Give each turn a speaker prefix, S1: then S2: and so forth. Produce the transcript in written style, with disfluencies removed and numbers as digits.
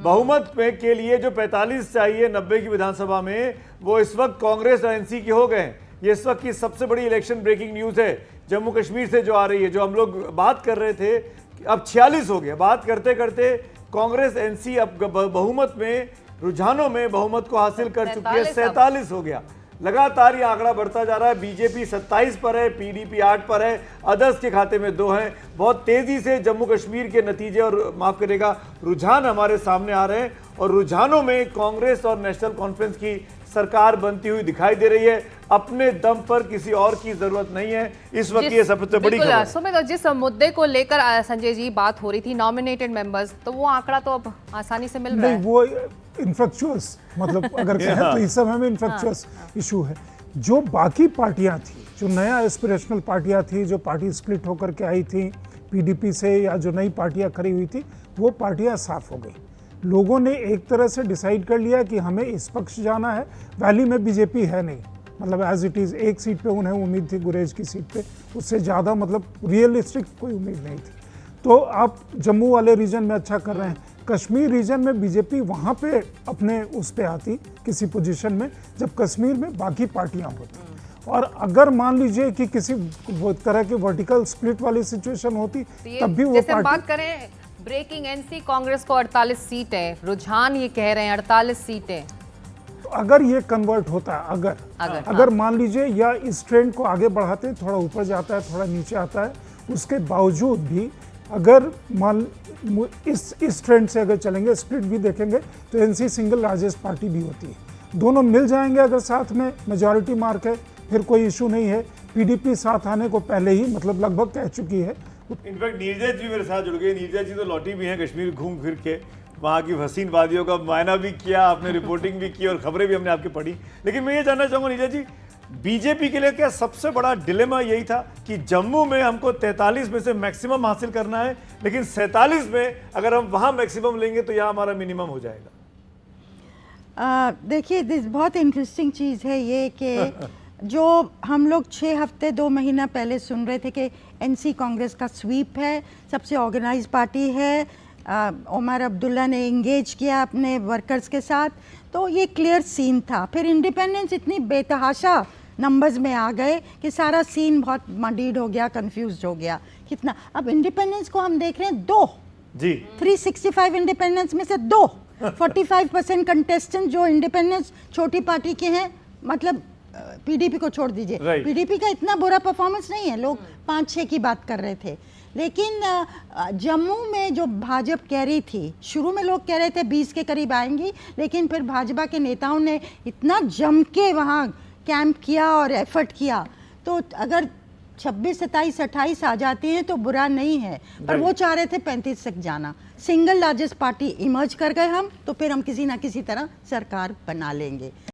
S1: बहुमत में के लिए जो 45 चाहिए 90 की विधानसभा में, वो इस वक्त कांग्रेस और एनसी के हो गए। ये इस वक्त की सबसे बड़ी इलेक्शन ब्रेकिंग न्यूज है जम्मू कश्मीर से जो आ रही है। जो हम लोग बात कर रहे थे अब 46 हो गया। बात करते करते कांग्रेस एनसी अब बहुमत में, रुझानों में बहुमत को हासिल कर चुकी है। 47 हो गया। लगातार ये आंकड़ा बढ़ता जा रहा है। बीजेपी 27 पर है, पीडीपी 8 पर है, अदर्स के खाते में 2 हैं। बहुत तेजी से जम्मू कश्मीर के नतीजे और माफ करेगा रुझान हमारे सामने आ रहे हैं और रुझानों में कांग्रेस और नेशनल कॉन्फ्रेंस की सरकार बनती हुई दिखाई दे रही है। अपने दम पर किसी और की जरूरत नहीं है इस वक्त। ये सबसे बड़ी खबर है।
S2: सुमित, जिस मुद्दे को लेकर संजय जी बात हो रही थी, नॉमिनेटेड मेंबर्स, तो वो आंकड़ा तो अब आसानी से मिल रहा है।
S3: वो इन्फेक्चुअस, मतलब अगर कहें तो इस समय में इन्फेक्चुअस इशू है। जो बाकी पार्टियां थी, जो नया एस्पिरेशनल पार्टियां थी, जो पार्टी स्प्लिट होकर के आई थी पीडीपी से, या जो नई पार्टियां खड़ी हुई थी, वो पार्टियां साफ हो गई। लोगों ने एक तरह से डिसाइड कर लिया कि हमें इस पक्ष जाना है। वैली में बीजेपी है नहीं, मतलब एज इट इज़। एक सीट पे उन्हें उम्मीद थी, गुरेज की सीट पे, उससे ज़्यादा मतलब रियलिस्टिक कोई उम्मीद नहीं थी। तो आप जम्मू वाले रीजन में अच्छा कर रहे हैं। कश्मीर रीजन में बीजेपी वहाँ पे अपने उस पे आती किसी पोजीशन में, जब कश्मीर में बाकी पार्टियाँ होती। और अगर मान लीजिए कि किसी तरह की वर्टिकल स्प्लिट वाली सिचुएशन होती, तब भी वो
S2: जैसे बात करें ब्रेकिंग एनसी, कांग्रेस को 48 सीटें, रुझान ये कह रहे हैं 48 सीटें।
S3: तो अगर ये कन्वर्ट होता है, अगर मान लीजिए, या इस ट्रेंड को आगे बढ़ाते, थोड़ा ऊपर जाता है, थोड़ा नीचे आता है, उसके बावजूद भी अगर मान इस ट्रेंड से अगर चलेंगे, स्प्लिट भी देखेंगे, तो एनसी सिंगल लार्जेस्ट पार्टी भी होती है। दोनों मिल जाएंगे अगर साथ में, मेजॉरिटी मार्क है, फिर कोई इशू नहीं है। पीडीपी साथ आने को पहले ही मतलब लगभग कह चुकी है।
S1: इनफैक्ट नीरजा जी मेरे साथ जुड़ गए। नीरजा जी तो लौटी भी हैं कश्मीर घूम फिर के, वहाँ की हसीन वादियों का मुआयना भी किया आपने, रिपोर्टिंग भी की और खबरें भी हमने आपकी पढ़ी। लेकिन मैं ये जानना चाहूँगा नीरजा जी, बीजेपी के लिए क्या सबसे बड़ा डिलेमा यही था कि जम्मू में हमको 43 में से मैक्सिमम हासिल करना है, लेकिन 47 में अगर हम वहाँ मैक्सिमम लेंगे तो यहाँ हमारा मिनिमम हो जाएगा?
S4: देखिए, बहुत इंटरेस्टिंग चीज़ है ये कि जो हम लोग 6 हफ्ते 2 महीना पहले सुन रहे थे कि एनसी कांग्रेस का स्वीप है, सबसे ऑर्गेनाइज पार्टी है, उमर अब्दुल्ला ने इंगेज किया अपने वर्कर्स के साथ, तो ये क्लियर सीन था। फिर इंडिपेंडेंस इतनी बेतहाशा नंबर्स में आ गए कि सारा सीन बहुत मडीड हो गया, कंफ्यूज हो गया। कितना अब इंडिपेंडेंस को हम देख रहे हैं 2
S1: जी,
S4: 365 इंडिपेंडेंस में से 2, 45% कंटेस्टेंट जो इंडिपेंडेंस छोटी पार्टी के हैं, मतलब पीडीपी को छोड़ दीजिए। पीडीपी का इतना बुरा परफॉर्मेंस नहीं है, लोग 5-6 की बात कर रहे थे। लेकिन जम्मू में जो भाजपा कह रही थी, शुरू में लोग कह रहे थे 20 के करीब आएंगी, लेकिन फिर भाजपा के नेताओं ने इतना जम के वहाँ कैंप किया और एफर्ट किया, तो अगर 26, 27, 28 आ जाती हैं तो बुरा नहीं है। पर वो चाह रहे थे 35 तक जाना। सिंगल लार्जेस्ट पार्टी इमर्ज कर गए हम, तो फिर हम किसी ना किसी तरह सरकार बना लेंगे।